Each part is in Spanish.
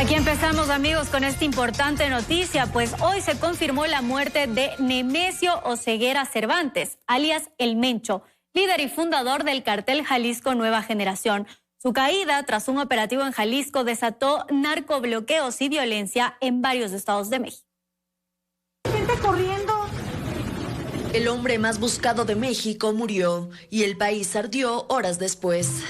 Aquí empezamos, amigos, con esta importante noticia, pues hoy se confirmó la muerte de Nemesio Oseguera Cervantes, alias El Mencho, líder y fundador del cartel Jalisco Nueva Generación. Su caída tras un operativo en Jalisco desató narcobloqueos y violencia en varios estados de México. Gente corriendo. El hombre más buscado de México murió y el país ardió horas después.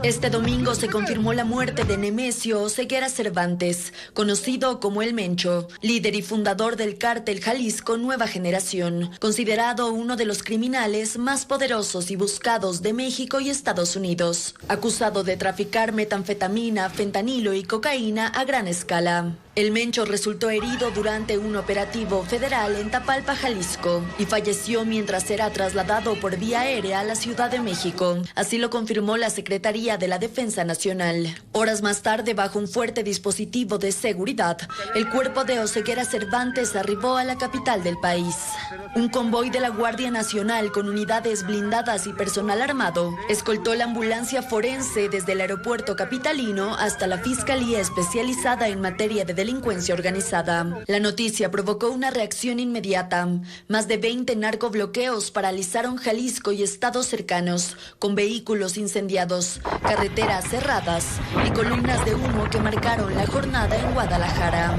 Este domingo se confirmó la muerte de Nemesio Oseguera Cervantes, conocido como El Mencho, líder y fundador del cártel Jalisco Nueva Generación, considerado uno de los criminales más poderosos y buscados de México y Estados Unidos, acusado de traficar metanfetamina, fentanilo y cocaína a gran escala. El Mencho resultó herido durante un operativo federal en Tapalpa, Jalisco, y falleció mientras era trasladado por vía aérea a la Ciudad de México. Así lo confirmó la Secretaría de la Defensa Nacional. Horas más tarde, bajo un fuerte dispositivo de seguridad, el cuerpo de Oseguera Cervantes arribó a la capital del país. Un convoy de la Guardia Nacional con unidades blindadas y personal armado escoltó la ambulancia forense desde el aeropuerto capitalino hasta la Fiscalía Especializada en materia de delincuencia organizada. La noticia provocó una reacción inmediata. Más de 20 narcobloqueos paralizaron Jalisco y estados cercanos, con vehículos incendiados, carreteras cerradas y columnas de humo que marcaron la jornada en Guadalajara.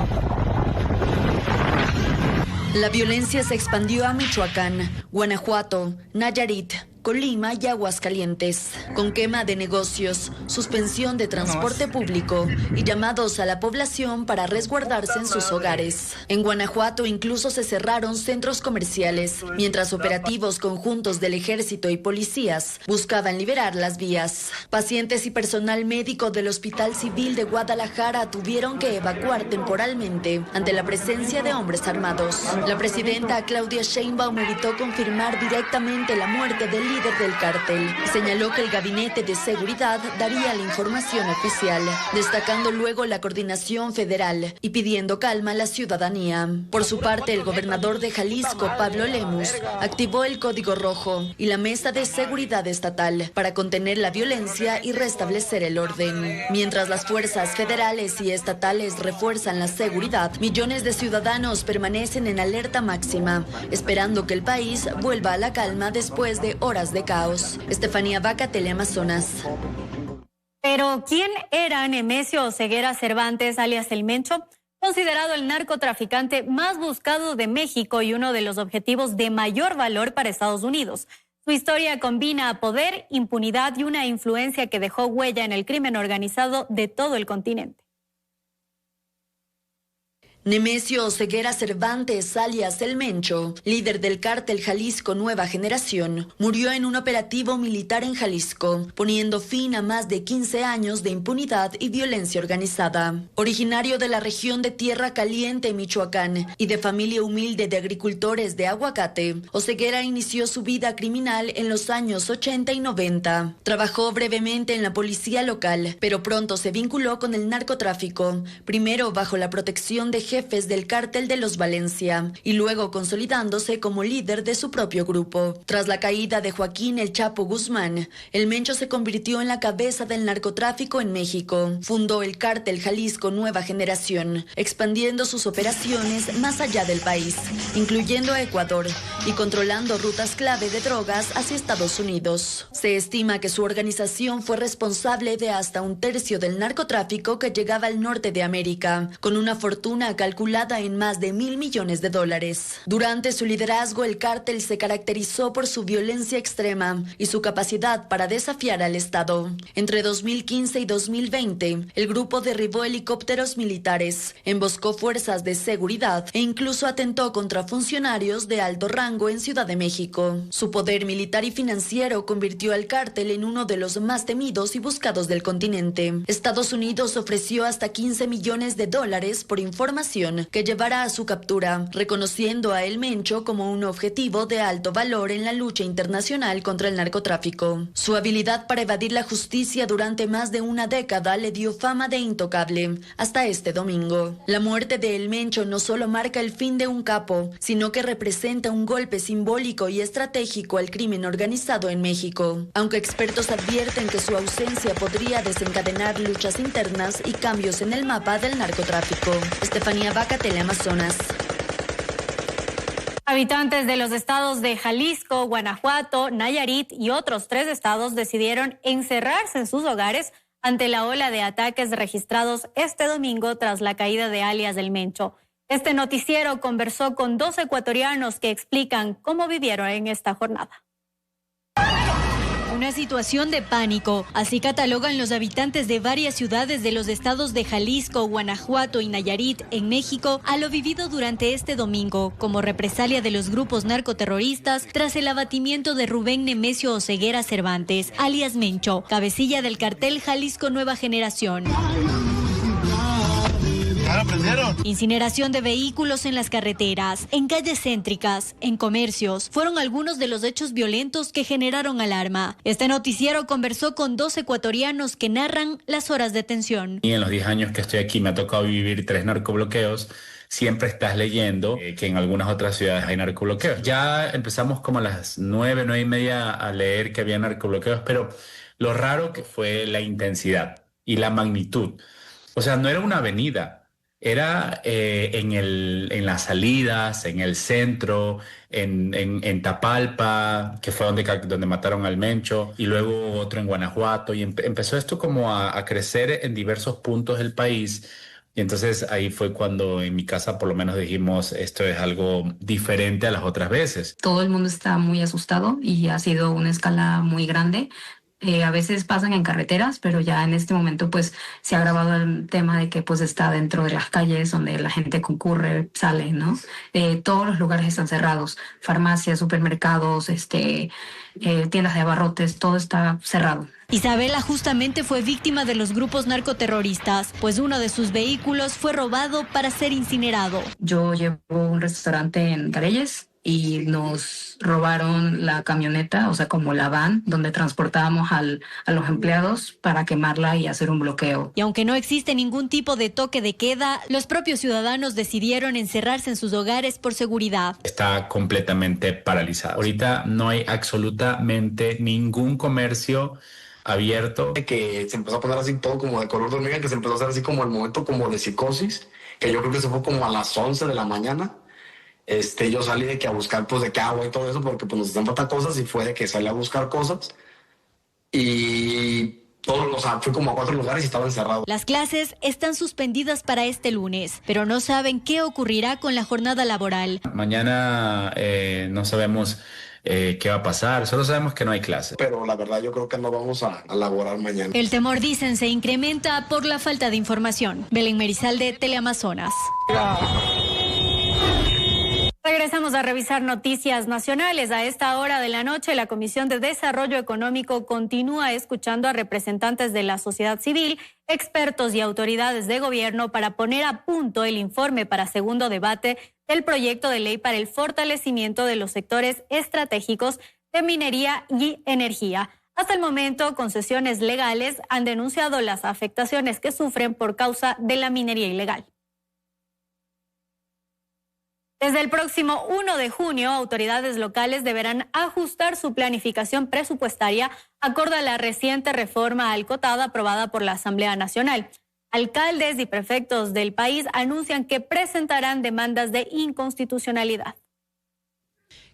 La violencia se expandió a Michoacán, Guanajuato, Nayarit, Colima y Aguascalientes, con quema de negocios, suspensión de transporte público y llamados a la población para resguardarse en sus hogares. En Guanajuato incluso se cerraron centros comerciales, mientras operativos conjuntos del ejército y policías buscaban liberar las vías. Pacientes y personal médico del Hospital Civil de Guadalajara tuvieron que evacuar temporalmente ante la presencia de hombres armados. La presidenta Claudia Sheinbaum evitó confirmar directamente la muerte del líder del cártel. Señaló que el Gabinete de Seguridad daría la información oficial, destacando luego la coordinación federal y pidiendo calma a la ciudadanía. Por su parte, el gobernador de Jalisco, Pablo Lemus, activó el Código Rojo y la Mesa de Seguridad Estatal para contener la violencia y restablecer el orden. Mientras las fuerzas federales y estatales refuerzan la seguridad, millones de ciudadanos permanecen en alerta máxima, esperando que el país vuelva a la calma después de horas de caos. Estefanía Vaca, Teleamazonas. Pero, ¿quién era Nemesio Oseguera Cervantes, alias El Mencho? Considerado el narcotraficante más buscado de México y uno de los objetivos de mayor valor para Estados Unidos. Su historia combina poder, impunidad y una influencia que dejó huella en el crimen organizado de todo el continente. Nemesio Oseguera Cervantes, alias El Mencho, líder del cártel Jalisco Nueva Generación, murió en un operativo militar en Jalisco, poniendo fin a más de 15 años de impunidad y violencia organizada. Originario de la región de Tierra Caliente, Michoacán, y de familia humilde de agricultores de aguacate, Oseguera inició su vida criminal en los años 80 y 90. Trabajó brevemente en la policía local, pero pronto se vinculó con el narcotráfico, primero bajo la protección de jefes del cártel de los Valencia y luego consolidándose como líder de su propio grupo. Tras la caída de Joaquín El Chapo Guzmán, El Mencho se convirtió en la cabeza del narcotráfico en México. Fundó el cártel Jalisco Nueva Generación, expandiendo sus operaciones más allá del país, incluyendo a Ecuador, y controlando rutas clave de drogas hacia Estados Unidos. Se estima que su organización fue responsable de hasta 1/3 del narcotráfico que llegaba al norte de América, con una fortuna calculada en más de $1,000 millones. Durante su liderazgo, el cártel se caracterizó por su violencia extrema y su capacidad para desafiar al Estado. Entre 2015 y 2020, el grupo derribó helicópteros militares, emboscó fuerzas de seguridad e incluso atentó contra funcionarios de alto rango en Ciudad de México. Su poder militar y financiero convirtió al cártel en uno de los más temidos y buscados del continente. Estados Unidos ofreció hasta $15 millones por información operación que llevará a su captura, reconociendo a El Mencho como un objetivo de alto valor en la lucha internacional contra el narcotráfico. Su habilidad para evadir la justicia durante más de una década le dio fama de intocable hasta este domingo. La muerte de El Mencho no solo marca el fin de un capo, sino que representa un golpe simbólico y estratégico al crimen organizado en México, aunque expertos advierten que su ausencia podría desencadenar luchas internas y cambios en el mapa del narcotráfico. Estefanía Vaca, Teleamazonas. Habitantes de los estados de Jalisco, Guanajuato, Nayarit y otros 3 estados decidieron encerrarse en sus hogares ante la ola de ataques registrados este domingo tras la caída de alias El Mencho. Este noticiero conversó con 2 ecuatorianos que explican cómo vivieron en esta jornada. Una situación de pánico, así catalogan los habitantes de varias ciudades de los estados de Jalisco, Guanajuato y Nayarit en México a lo vivido durante este domingo como represalia de los grupos narcoterroristas tras el abatimiento de Rubén Nemesio Oseguera Cervantes, alias Mencho, cabecilla del cartel Jalisco Nueva Generación. Incineración de vehículos en las carreteras, en calles céntricas, en comercios, fueron algunos de los hechos violentos que generaron alarma. Este noticiero conversó con 2 ecuatorianos que narran las horas de tensión. Y en los 10 años que estoy aquí me ha tocado vivir 3 narcobloqueos. Siempre estás leyendo que en algunas otras ciudades hay narcobloqueos. Ya empezamos como a las 9:30 a leer que había narcobloqueos, pero lo raro que fue la intensidad y la magnitud. O sea, no era una avenida. Era en las salidas, en el centro, en Tapalpa, que fue donde mataron al Mencho, y luego otro en Guanajuato, y empezó esto como a crecer en diversos puntos del país. Y entonces ahí fue cuando en mi casa por lo menos dijimos, esto es algo diferente a las otras veces. Todo el mundo está muy asustado y ha sido una escala muy grande. A veces pasan en carreteras, pero ya en este momento pues se ha agravado el tema de que pues está dentro de las calles donde la gente concurre, sale, ¿no? Todos los lugares están cerrados, farmacias, supermercados, tiendas de abarrotes, todo está cerrado. Isabela justamente fue víctima de los grupos narcoterroristas, pues uno de sus vehículos fue robado para ser incinerado. Yo llevo un restaurante en Careyes y nos robaron la camioneta, o sea, como la van, donde transportábamos a los empleados para quemarla y hacer un bloqueo. Y aunque no existe ningún tipo de toque de queda, los propios ciudadanos decidieron encerrarse en sus hogares por seguridad. Está completamente paralizado. Ahorita no hay absolutamente ningún comercio abierto. Que se empezó a poner así todo como de color de hormiga, que se empezó a hacer así como el momento como de psicosis, que yo creo que se fue como a las 11 de la mañana. Yo salí de que a buscar pues de qué agua y todo eso, porque pues nos hacían falta cosas, y fue de que salí a buscar cosas y fui como a 4 lugares y estaba encerrado. Las clases están suspendidas para este lunes, pero no saben qué ocurrirá con la jornada laboral. Mañana no sabemos qué va a pasar, solo sabemos que no hay clase. Pero la verdad yo creo que no vamos a laborar mañana. El temor, dicen, se incrementa por la falta de información. Belén Merizalde, Teleamazonas. Regresamos a revisar noticias nacionales. A esta hora de la noche, la Comisión de Desarrollo Económico continúa escuchando a representantes de la sociedad civil, expertos y autoridades de gobierno para poner a punto el informe para segundo debate del proyecto de ley para el fortalecimiento de los sectores estratégicos de minería y energía. Hasta el momento, concesiones legales han denunciado las afectaciones que sufren por causa de la minería ilegal. Desde el próximo 1 de junio, autoridades locales deberán ajustar su planificación presupuestaria acorde a la reciente reforma al cotado aprobada por la Asamblea Nacional. Alcaldes y prefectos del país anuncian que presentarán demandas de inconstitucionalidad.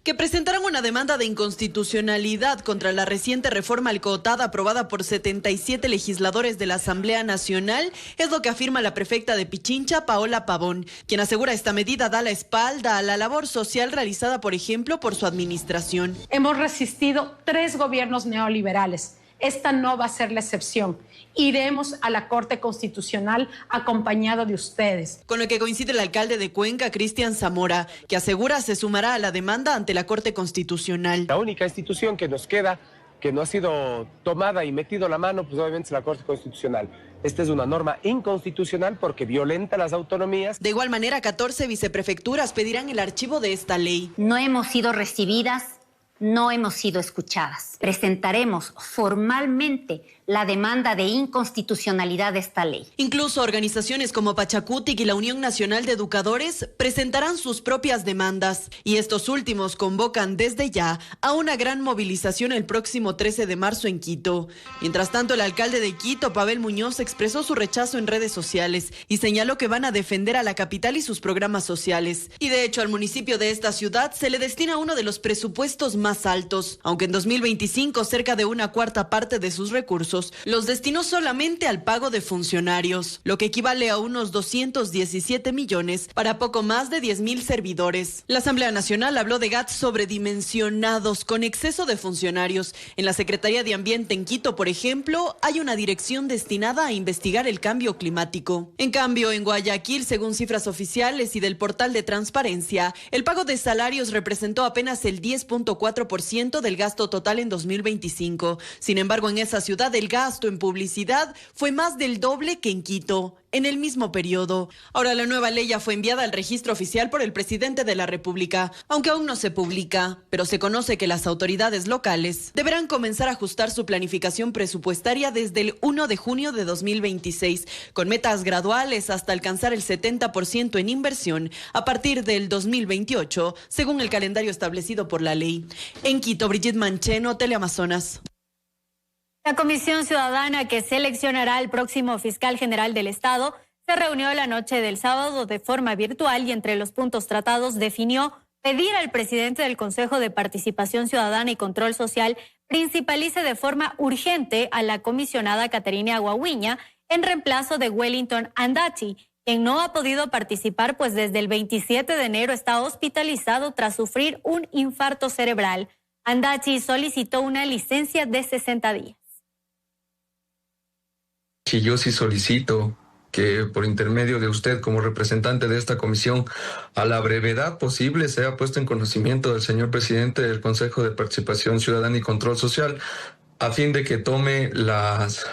Que presentaron una demanda de inconstitucionalidad contra la reciente reforma al COTAD aprobada por 77 legisladores de la Asamblea Nacional, es lo que afirma la prefecta de Pichincha, Paola Pavón, quien asegura esta medida da la espalda a la labor social realizada, por ejemplo, por su administración. Hemos resistido 3 gobiernos neoliberales. Esta no va a ser la excepción. Iremos a la Corte Constitucional acompañado de ustedes. Con lo que coincide el alcalde de Cuenca, Cristian Zamora, que asegura se sumará a la demanda ante la Corte Constitucional. La única institución que nos queda que no ha sido tomada y metido la mano, pues obviamente es la Corte Constitucional. Esta es una norma inconstitucional porque violenta las autonomías. De igual manera, 14 viceprefecturas pedirán el archivo de esta ley. No hemos sido recibidas, no hemos sido escuchadas. Presentaremos formalmente la demanda de inconstitucionalidad de esta ley. Incluso organizaciones como Pachacutic y la Unión Nacional de Educadores presentarán sus propias demandas. Y estos últimos convocan desde ya a una gran movilización el próximo 13 de marzo en Quito. Mientras tanto, el alcalde de Quito, Pavel Muñoz, expresó su rechazo en redes sociales y señaló que van a defender a la capital y sus programas sociales. Y de hecho, al municipio de esta ciudad se le destina uno de los presupuestos más altos, aunque en 2025 cerca de una cuarta parte de sus recursos los destinó solamente al pago de funcionarios, lo que equivale a unos 217 millones para poco más de 10,000 servidores. La Asamblea Nacional habló de GATS sobredimensionados con exceso de funcionarios. En la Secretaría de Ambiente en Quito, por ejemplo, hay una dirección destinada a investigar el cambio climático. En cambio, en Guayaquil, según cifras oficiales y del portal de transparencia, el pago de salarios representó apenas el 10.4% del gasto total en 2025. Sin embargo, en esa ciudad el gasto en publicidad fue más del doble que en Quito en el mismo periodo. Ahora la nueva ley ya fue enviada al registro oficial por el presidente de la República, aunque aún no se publica, pero se conoce que las autoridades locales deberán comenzar a ajustar su planificación presupuestaria desde el 1 de junio de 2026, con metas graduales hasta alcanzar el 70% en inversión a partir del 2028, según el calendario establecido por la ley. En Quito, Brigitte Mancheno, Teleamazonas. La Comisión Ciudadana que seleccionará al próximo fiscal general del Estado se reunió la noche del sábado de forma virtual y entre los puntos tratados definió pedir al presidente del Consejo de Participación Ciudadana y Control Social principalice de forma urgente a la comisionada Caterina Aguawiña en reemplazo de Wellington Andachi, quien no ha podido participar pues desde el 27 de enero está hospitalizado tras sufrir un infarto cerebral. Andachi solicitó una licencia de 60 días. Sí, yo sí solicito que por intermedio de usted como representante de esta comisión, a la brevedad posible sea puesto en conocimiento del señor presidente del Consejo de Participación Ciudadana y Control Social, a fin de que tome las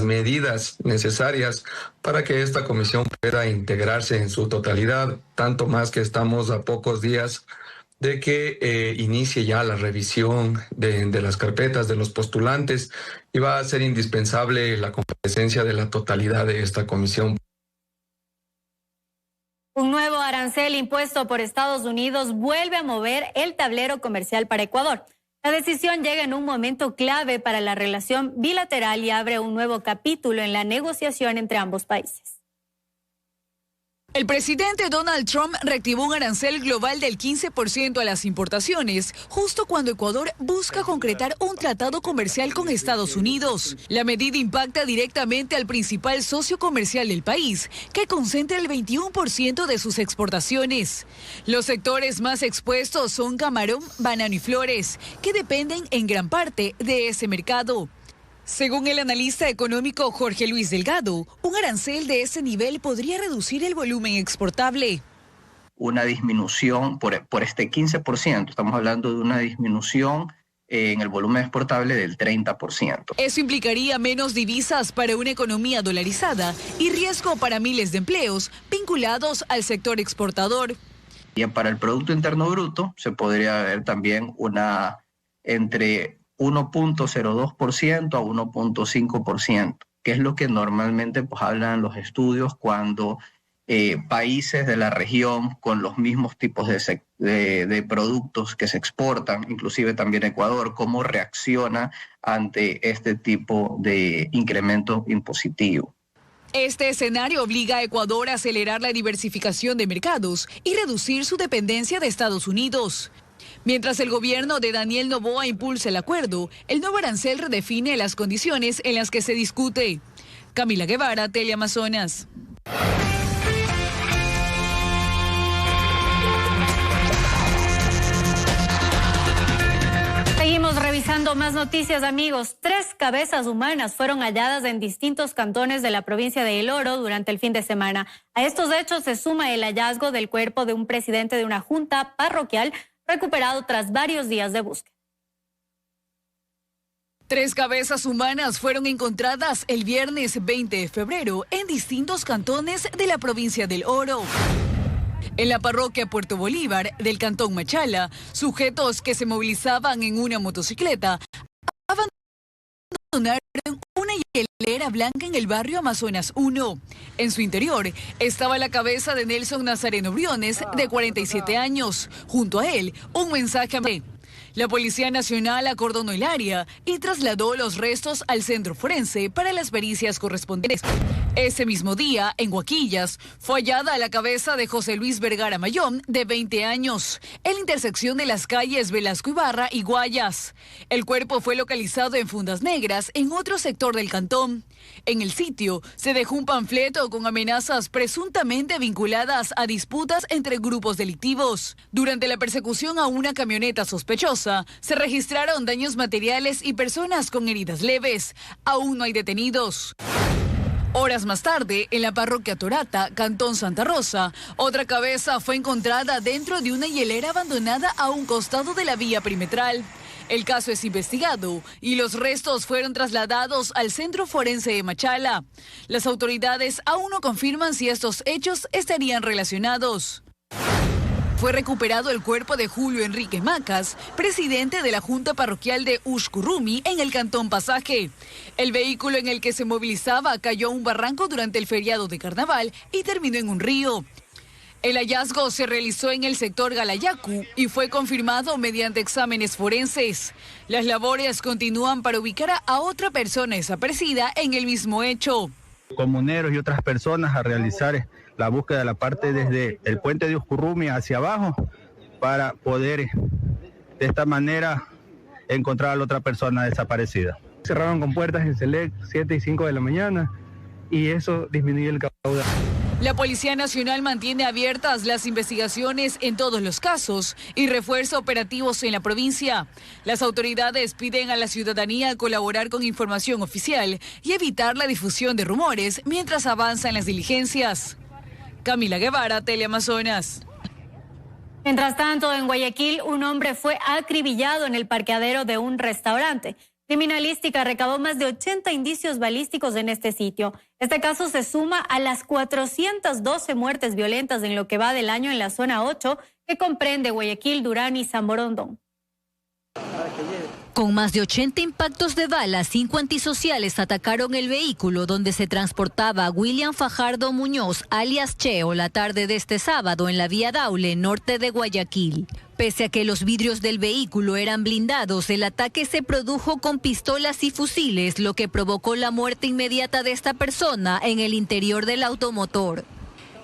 medidas necesarias para que esta comisión pueda integrarse en su totalidad, tanto más que estamos a pocos días de que inicie ya la revisión de las carpetas de los postulantes y va a ser indispensable la comparecencia de la totalidad de esta comisión. Un nuevo arancel impuesto por Estados Unidos vuelve a mover el tablero comercial para Ecuador. La decisión llega en un momento clave para la relación bilateral y abre un nuevo capítulo en la negociación entre ambos países. El presidente Donald Trump reactivó un arancel global del 15% a las importaciones, justo cuando Ecuador busca concretar un tratado comercial con Estados Unidos. La medida impacta directamente al principal socio comercial del país, que concentra el 21% de sus exportaciones. Los sectores más expuestos son camarón, banano y flores, que dependen en gran parte de ese mercado. Según el analista económico Jorge Luis Delgado, un arancel de ese nivel podría reducir el volumen exportable. Una disminución por este 15%, estamos hablando de una disminución en el volumen exportable del 30%. Eso implicaría menos divisas para una economía dolarizada y riesgo para miles de empleos vinculados al sector exportador. Y para el Producto Interno Bruto se podría ver también una entre 1.02% a 1.5%, que es lo que normalmente hablan los estudios cuando países de la región con los mismos tipos de productos que se exportan, inclusive también Ecuador, cómo reacciona ante este tipo de incremento impositivo. Este escenario obliga a Ecuador a acelerar la diversificación de mercados y reducir su dependencia de Estados Unidos. Mientras el gobierno de Daniel Noboa impulsa el acuerdo, el nuevo arancel redefine las condiciones en las que se discute. Camila Guevara, Teleamazonas. Seguimos revisando más noticias, amigos. 3 cabezas humanas fueron halladas en distintos cantones de la provincia de El Oro durante el fin de semana. A estos hechos se suma el hallazgo del cuerpo de un presidente de una junta parroquial recuperado tras varios días de búsqueda. 3 cabezas humanas fueron encontradas el viernes 20 de febrero en distintos cantones de la provincia del Oro. En la parroquia Puerto Bolívar del cantón Machala, sujetos que se movilizaban en una motocicleta abandonaron una hielera blanca en el barrio Amazonas 1. En su interior estaba la cabeza de Nelson Nazareno Briones, de 47 años. Junto a él, un mensaje. La Policía Nacional acordonó el área y trasladó los restos al centro forense para las pericias correspondientes. Ese mismo día, en Huaquillas, fue hallada la cabeza de José Luis Vergara Mayón, de 20 años, en la intersección de las calles Velasco Ibarra y Guayas. El cuerpo fue localizado en fundas negras en otro sector del cantón. En el sitio se dejó un panfleto con amenazas presuntamente vinculadas a disputas entre grupos delictivos. Durante la persecución a una camioneta sospechosa, se registraron daños materiales y personas con heridas leves. Aún no hay detenidos. Horas más tarde, en la parroquia Torata, cantón Santa Rosa, otra cabeza fue encontrada dentro de una hielera abandonada a un costado de la vía perimetral. El caso es investigado y los restos fueron trasladados al Centro Forense de Machala. Las autoridades aún no confirman si estos hechos estarían relacionados. Fue recuperado el cuerpo de Julio Enrique Macas, presidente de la Junta Parroquial de Uxcurrumi en el Cantón Pasaje. El vehículo en el que se movilizaba cayó a un barranco durante el feriado de Carnaval y terminó en un río. El hallazgo se realizó en el sector Galayacu y fue confirmado mediante exámenes forenses. Las labores continúan para ubicar a otra persona desaparecida en el mismo hecho. Comuneros y otras personas a realizar la búsqueda de la parte desde el puente de Uxcurrumi hacia abajo para poder de esta manera encontrar a la otra persona desaparecida. Cerraron con puertas en Select 7 y 5 de la mañana y eso disminuyó el caudal. La Policía Nacional mantiene abiertas las investigaciones en todos los casos y refuerza operativos en la provincia. Las autoridades piden a la ciudadanía colaborar con información oficial y evitar la difusión de rumores mientras avanzan las diligencias. Camila Guevara, Teleamazonas. Mientras tanto, en Guayaquil, un hombre fue acribillado en el parqueadero de un restaurante. Criminalística recabó más de 80 indicios balísticos en este sitio. Este caso se suma a las 412 muertes violentas en lo que va del año en la zona 8, que comprende Guayaquil, Durán y San Borondón. Con más de 80 impactos de bala, 5 antisociales atacaron el vehículo donde se transportaba a William Fajardo Muñoz, alias Cheo, la tarde de este sábado en la vía Daule, norte de Guayaquil. Pese a que los vidrios del vehículo eran blindados, el ataque se produjo con pistolas y fusiles, lo que provocó la muerte inmediata de esta persona en el interior del automotor.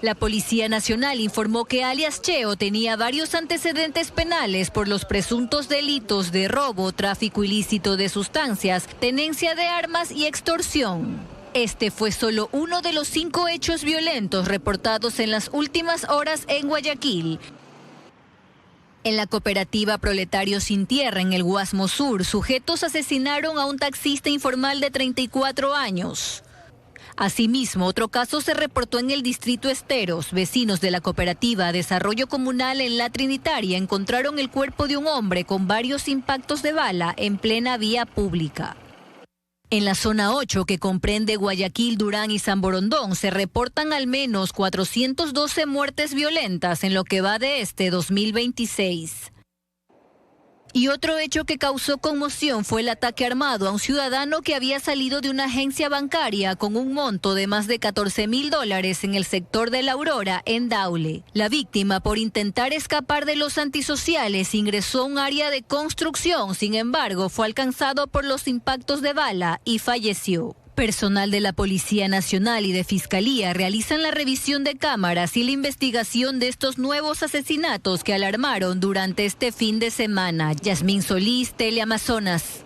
La Policía Nacional informó que alias Cheo tenía varios antecedentes penales por los presuntos delitos de robo, tráfico ilícito de sustancias, tenencia de armas y extorsión. Este fue solo uno de los 5 hechos violentos reportados en las últimas horas en Guayaquil. En la cooperativa Proletario Sin Tierra, en el Guasmo Sur, sujetos asesinaron a un taxista informal de 34 años. Asimismo, otro caso se reportó en el distrito Esteros. Vecinos de la cooperativa Desarrollo Comunal en La Trinitaria encontraron el cuerpo de un hombre con varios impactos de bala en plena vía pública. En la zona 8, que comprende Guayaquil, Durán y San Borondón, se reportan al menos 412 muertes violentas en lo que va de este 2026. Y otro hecho que causó conmoción fue el ataque armado a un ciudadano que había salido de una agencia bancaria con un monto de más de $14,000 en el sector de La Aurora, en Daule. La víctima, por intentar escapar de los antisociales, ingresó a un área de construcción. Sin embargo, fue alcanzado por los impactos de bala y falleció. Personal de la Policía Nacional y de Fiscalía realizan la revisión de cámaras y la investigación de estos nuevos asesinatos que alarmaron durante este fin de semana. Yasmín Solís, Teleamazonas.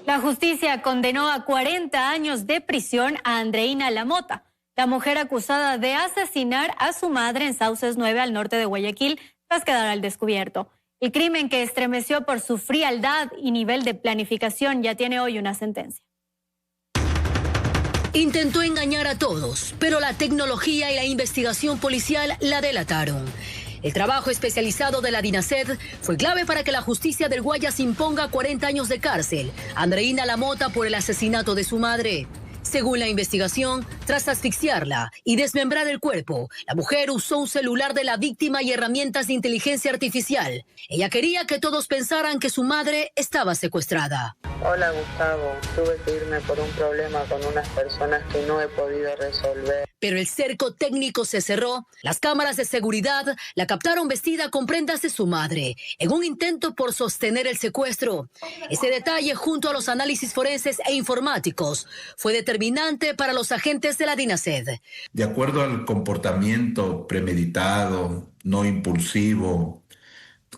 La justicia condenó a 40 años de prisión a Andreina Lamota, la mujer acusada de asesinar a su madre en Sauces 9 al norte de Guayaquil tras quedar al descubierto. El crimen, que estremeció por su frialdad y nivel de planificación, ya tiene hoy una sentencia. Intentó engañar a todos, pero la tecnología y la investigación policial la delataron. El trabajo especializado de la DINASED fue clave para que la justicia del Guayas imponga 40 años de cárcel a Andreina Lamota por el asesinato de su madre. Según la investigación, tras asfixiarla y desmembrar el cuerpo, la mujer usó un celular de la víctima y herramientas de inteligencia artificial. Ella quería que todos pensaran que su madre estaba secuestrada. Hola Gustavo, tuve que irme por un problema con unas personas que no he podido resolver. Pero el cerco técnico se cerró. Las cámaras de seguridad la captaron vestida con prendas de su madre, en un intento por sostener el secuestro. Ese detalle, junto a los análisis forenses e informáticos, fue determinante para los agentes de la DINASED. De acuerdo al comportamiento premeditado, no impulsivo,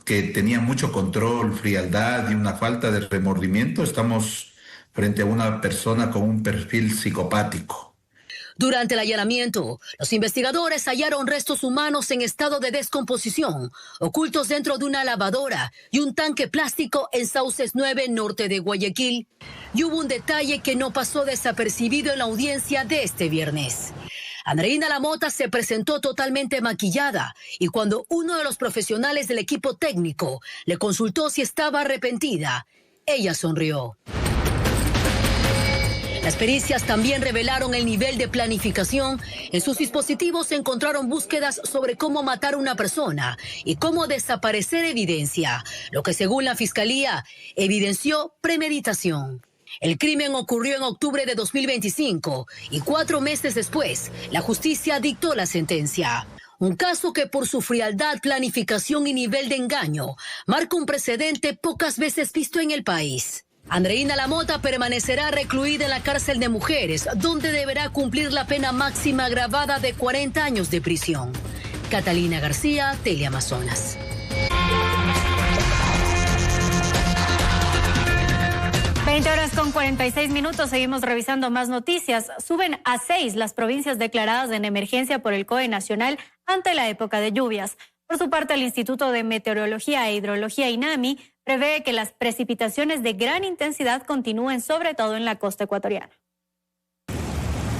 que tenía mucho control, frialdad y una falta de remordimiento, estamos frente a una persona con un perfil psicopático. Durante el allanamiento, los investigadores hallaron restos humanos en estado de descomposición, ocultos dentro de una lavadora y un tanque plástico en Sauces 9, norte de Guayaquil. Y hubo un detalle que no pasó desapercibido en la audiencia de este viernes. Andreina Lamota se presentó totalmente maquillada y cuando uno de los profesionales del equipo técnico le consultó si estaba arrepentida, ella sonrió. Las pericias también revelaron el nivel de planificación. En sus dispositivos se encontraron búsquedas sobre cómo matar a una persona y cómo desaparecer evidencia, lo que según la Fiscalía evidenció premeditación. El crimen ocurrió en octubre de 2025 y 4 meses después, la justicia dictó la sentencia. Un caso que por su frialdad, planificación y nivel de engaño marca un precedente pocas veces visto en el país. Andreina Lamota permanecerá recluida en la cárcel de mujeres, donde deberá cumplir la pena máxima agravada de 40 años de prisión. Catalina García, Teleamazonas. Con 46 minutos, seguimos revisando más noticias. Suben a 6 las provincias declaradas en emergencia por el COE Nacional ante la época de lluvias. Por su parte, el Instituto de Meteorología e Hidrología INAMI prevé que las precipitaciones de gran intensidad continúen sobre todo en la costa ecuatoriana.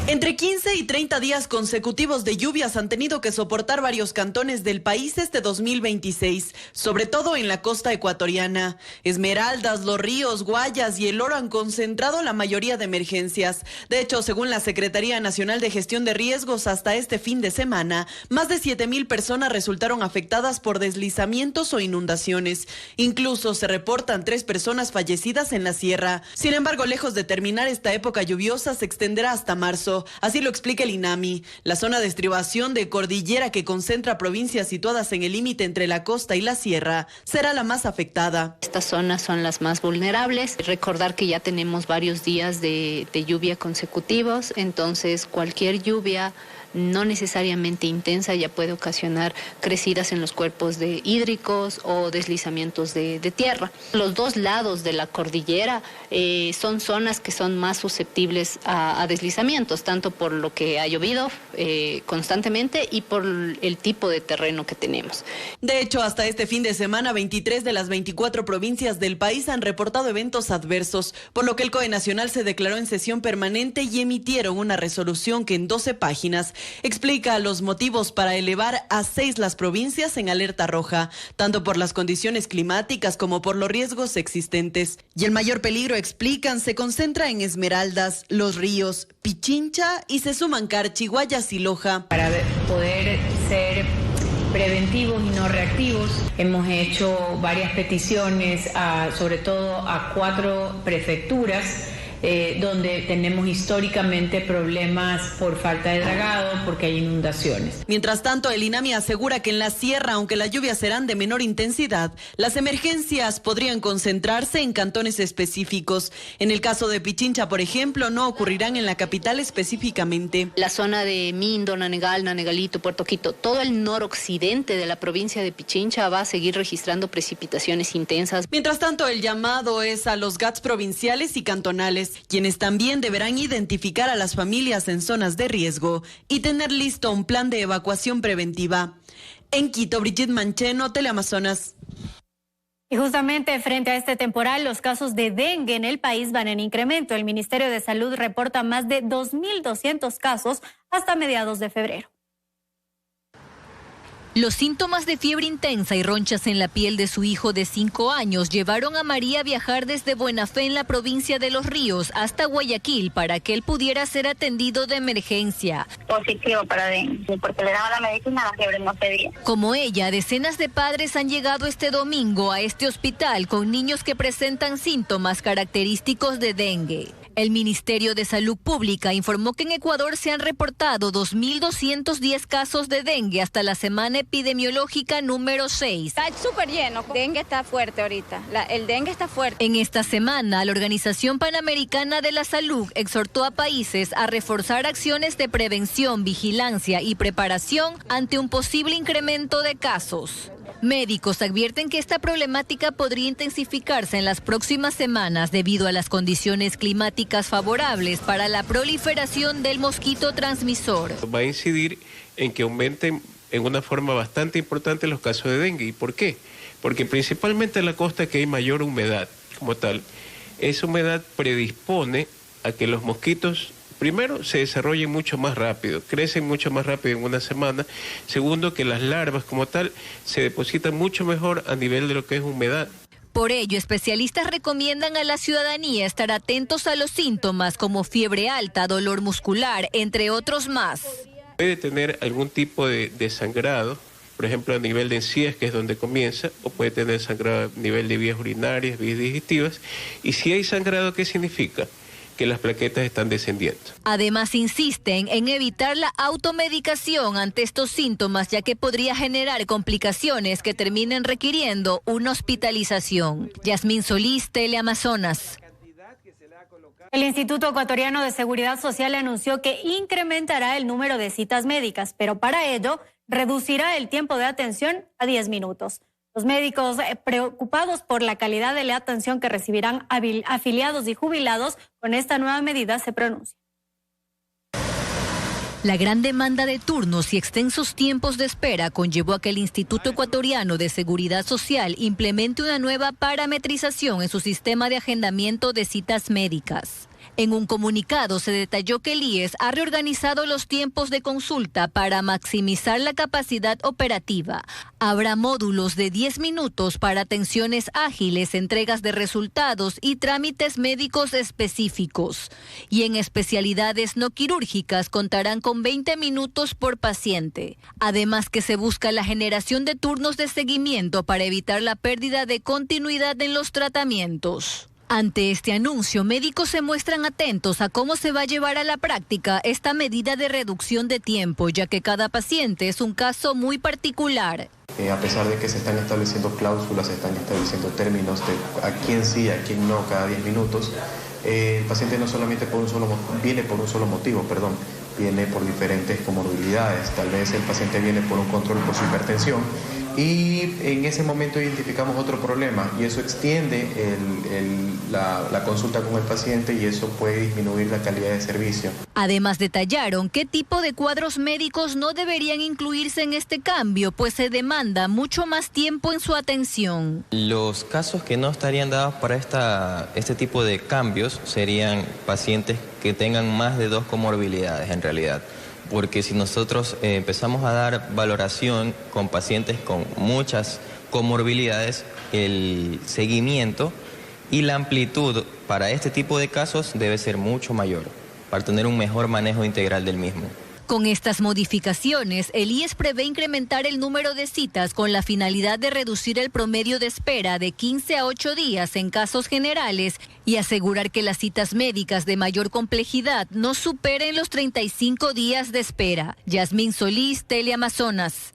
Entre 15 y 30 días consecutivos de lluvias han tenido que soportar varios cantones del país este 2026, sobre todo en la costa ecuatoriana. Esmeraldas, Los Ríos, Guayas y El Oro han concentrado la mayoría de emergencias. De hecho, según la Secretaría Nacional de Gestión de Riesgos, hasta este fin de semana, más de 7,000 personas resultaron afectadas por deslizamientos o inundaciones. Incluso se reportan 3 personas fallecidas en la sierra. Sin embargo, lejos de terminar esta época lluviosa, se extenderá hasta marzo. Así lo explica el INAMI. La zona de estribación de cordillera que concentra provincias situadas en el límite entre la costa y la sierra será la más afectada. Estas zonas son las más vulnerables. Recordar que ya tenemos varios días de lluvia consecutivos, entonces cualquier lluvia no necesariamente intensa ya puede ocasionar crecidas en los cuerpos hídricos o deslizamientos de tierra. Los dos lados de la cordillera son zonas que son más susceptibles a deslizamientos, tanto por lo que ha llovido constantemente y por el tipo de terreno que tenemos. De hecho, hasta este fin de semana, 23 de las 24 provincias del país han reportado eventos adversos, por lo que el COE Nacional se declaró en sesión permanente y emitieron una resolución que en 12 páginas explica los motivos para elevar a 6 las provincias en alerta roja, tanto por las condiciones climáticas como por los riesgos existentes. Y el mayor peligro, explican, se concentra en Esmeraldas, Los Ríos, Pichincha y se suman Carchi, Guayas y Loja. Para poder ser preventivos y no reactivos, hemos hecho varias peticiones, sobre todo a 4 prefecturas, donde tenemos históricamente problemas por falta de dragado, porque hay inundaciones. Mientras tanto, el INAMI asegura que en la sierra, aunque las lluvias serán de menor intensidad, las emergencias podrían concentrarse en cantones específicos. En el caso de Pichincha, por ejemplo, no ocurrirán en la capital específicamente. La zona de Mindo, Nanegal, Nanegalito, Puerto Quito, todo el noroccidente de la provincia de Pichincha va a seguir registrando precipitaciones intensas. Mientras tanto, el llamado es a los GATS provinciales y cantonales, quienes también deberán identificar a las familias en zonas de riesgo y tener listo un plan de evacuación preventiva. En Quito, Brigitte Mancheno, Teleamazonas. Y justamente frente a este temporal, los casos de dengue en el país van en incremento. El Ministerio de Salud reporta más de 2.200 casos hasta mediados de febrero. Los síntomas de fiebre intensa y ronchas en la piel de su hijo de 5 años llevaron a María a viajar desde Buena Fe en la provincia de Los Ríos hasta Guayaquil para que él pudiera ser atendido de emergencia. Positivo para dengue, porque le daba la medicina, la fiebre no cedía. Como ella, decenas de padres han llegado este domingo a este hospital con niños que presentan síntomas característicos de dengue. El Ministerio de Salud Pública informó que en Ecuador se han reportado 2.210 casos de dengue hasta la semana epidemiológica número 6. Está súper lleno, dengue está fuerte ahorita, el dengue está fuerte. En esta semana, la Organización Panamericana de la Salud exhortó a países a reforzar acciones de prevención, vigilancia y preparación ante un posible incremento de casos. Médicos advierten que esta problemática podría intensificarse en las próximas semanas debido a las condiciones climáticas favorables para la proliferación del mosquito transmisor. Va a incidir en que aumenten en una forma bastante importante los casos de dengue. ¿Y por qué? Porque principalmente en la costa que hay mayor humedad como tal. Esa humedad predispone a que los mosquitos primero, se desarrollen mucho más rápido, crecen mucho más rápido en una semana. Segundo, que las larvas como tal se depositan mucho mejor a nivel de lo que es humedad. Por ello, especialistas recomiendan a la ciudadanía estar atentos a los síntomas como fiebre alta, dolor muscular, entre otros más. Puede tener algún tipo de sangrado, por ejemplo a nivel de encías, que es donde comienza, o puede tener sangrado a nivel de vías urinarias, vías digestivas. Y si hay sangrado, ¿qué significa? Que las plaquetas están descendiendo. Además, insisten en evitar la automedicación ante estos síntomas, ya que podría generar complicaciones que terminen requiriendo una hospitalización. Yasmín Solís, Teleamazonas. El Instituto Ecuatoriano de Seguridad Social anunció que incrementará el número de citas médicas, pero para ello reducirá el tiempo de atención a 10 minutos. Los médicos preocupados por la calidad de la atención que recibirán afiliados y jubilados con esta nueva medida se pronuncian. La gran demanda de turnos y extensos tiempos de espera conllevó a que el Instituto Ecuatoriano de Seguridad Social implemente una nueva parametrización en su sistema de agendamiento de citas médicas. En un comunicado se detalló que el IES ha reorganizado los tiempos de consulta para maximizar la capacidad operativa. Habrá módulos de 10 minutos para atenciones ágiles, entregas de resultados y trámites médicos específicos. Y en especialidades no quirúrgicas contarán con 20 minutos por paciente. Además que se busca la generación de turnos de seguimiento para evitar la pérdida de continuidad en los tratamientos. Ante este anuncio, médicos se muestran atentos a cómo se va a llevar a la práctica esta medida de reducción de tiempo, ya que cada paciente es un caso muy particular. A pesar de que se están estableciendo cláusulas, se están estableciendo términos de a quién sí, a quién no, cada 10 minutos, el paciente no solamente viene por un solo motivo, viene por diferentes comorbilidades. Tal vez el paciente viene por un control por su hipertensión y en ese momento identificamos otro problema y eso extiende la consulta con el paciente y eso puede disminuir la calidad de servicio. Además detallaron qué tipo de cuadros médicos no deberían incluirse en este cambio, pues se demanda mucho más tiempo en su atención. Los casos que no estarían dados para este tipo de cambios serían pacientes que tengan más de 2 comorbilidades en realidad. Porque si nosotros empezamos a dar valoración con pacientes con muchas comorbilidades, el seguimiento y la amplitud para este tipo de casos debe ser mucho mayor, para tener un mejor manejo integral del mismo. Con estas modificaciones, el IES prevé incrementar el número de citas con la finalidad de reducir el promedio de espera de 15 a 8 días en casos generales y asegurar que las citas médicas de mayor complejidad no superen los 35 días de espera. Yasmín Solís, Teleamazonas.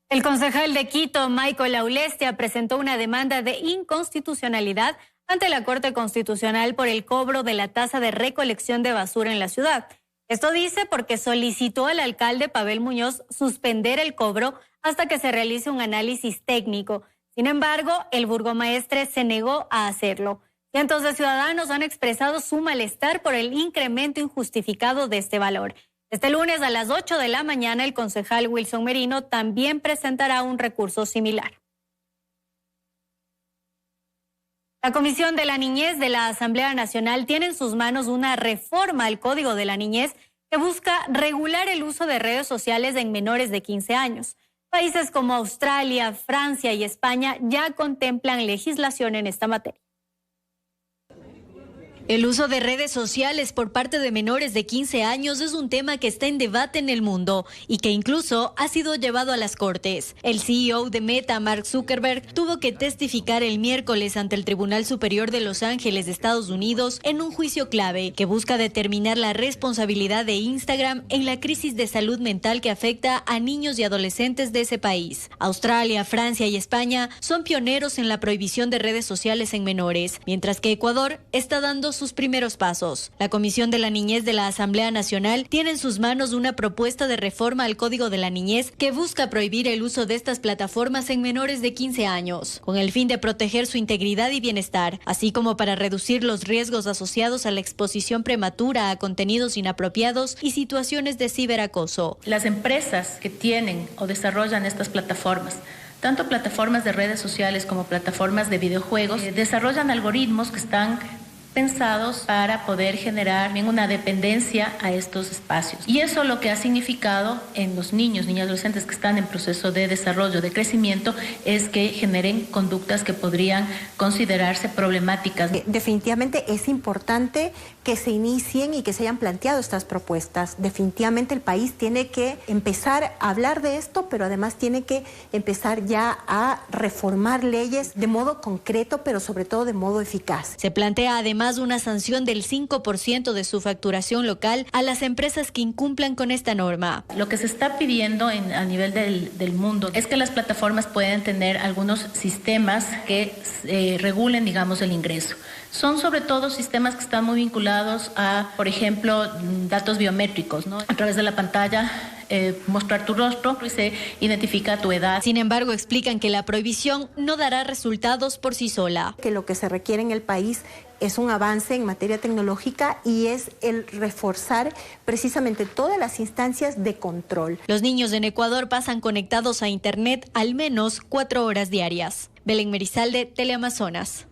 El concejal de Quito, Michael Aulestia, presentó una demanda de inconstitucionalidad ante la Corte Constitucional por el cobro de la tasa de recolección de basura en la ciudad. Esto dice porque solicitó al alcalde Pavel Muñoz suspender el cobro hasta que se realice un análisis técnico. Sin embargo, el burgomaestre se negó a hacerlo. Cientos de ciudadanos han expresado su malestar por el incremento injustificado de este valor. Este lunes a las 8 de la mañana, el concejal Wilson Merino también presentará un recurso similar. La Comisión de la Niñez de la Asamblea Nacional tiene en sus manos una reforma al Código de la Niñez que que busca regular el uso de redes sociales en menores de 15 años. Países como Australia, Francia y España ya contemplan legislación en esta materia. El uso de redes sociales por parte de menores de 15 años es un tema que está en debate en el mundo y que incluso ha sido llevado a las cortes. El CEO de Meta, Mark Zuckerberg, tuvo que testificar el miércoles ante el Tribunal Superior de Los Ángeles de Estados Unidos en un juicio clave que busca determinar la responsabilidad de Instagram en la crisis de salud mental que afecta a niños y adolescentes de ese país. Australia, Francia y España son pioneros en la prohibición de redes sociales en menores, mientras que Ecuador está dando sus primeros pasos. La Comisión de la Niñez de la Asamblea Nacional tiene en sus manos una propuesta de reforma al Código de la Niñez que busca prohibir el uso de estas plataformas en menores de 15 años, con el fin de proteger su integridad y bienestar, así como para reducir los riesgos asociados a la exposición prematura a contenidos inapropiados y situaciones de ciberacoso. Las empresas que tienen o desarrollan estas plataformas, tanto plataformas de redes sociales como plataformas de videojuegos, desarrollan algoritmos que están pensados para poder generar una dependencia a estos espacios. Y eso lo que ha significado en los niños y adolescentes que están en proceso de desarrollo, de crecimiento, es que generen conductas que podrían considerarse problemáticas. Definitivamente es importante que se inicien y que se hayan planteado estas propuestas. Definitivamente el país tiene que empezar a hablar de esto, pero además tiene que empezar ya a reformar leyes de modo concreto, pero sobre todo de modo eficaz. Se plantea además una sanción del 5% de su facturación local a las empresas que incumplan con esta norma. Lo que se está pidiendo a nivel del mundo es que las plataformas pueden tener algunos sistemas que regulen, digamos, el ingreso. Son sobre todo sistemas que están muy vinculados a, por ejemplo, datos biométricos, ¿no? A través de la pantalla, mostrar tu rostro y se identifica tu edad. Sin embargo, explican que la prohibición no dará resultados por sí sola. Que lo que se requiere en el país es un avance en materia tecnológica y es el reforzar precisamente todas las instancias de control. Los niños en Ecuador pasan conectados a Internet al menos 4 horas diarias. Belén Merizalde, Teleamazonas.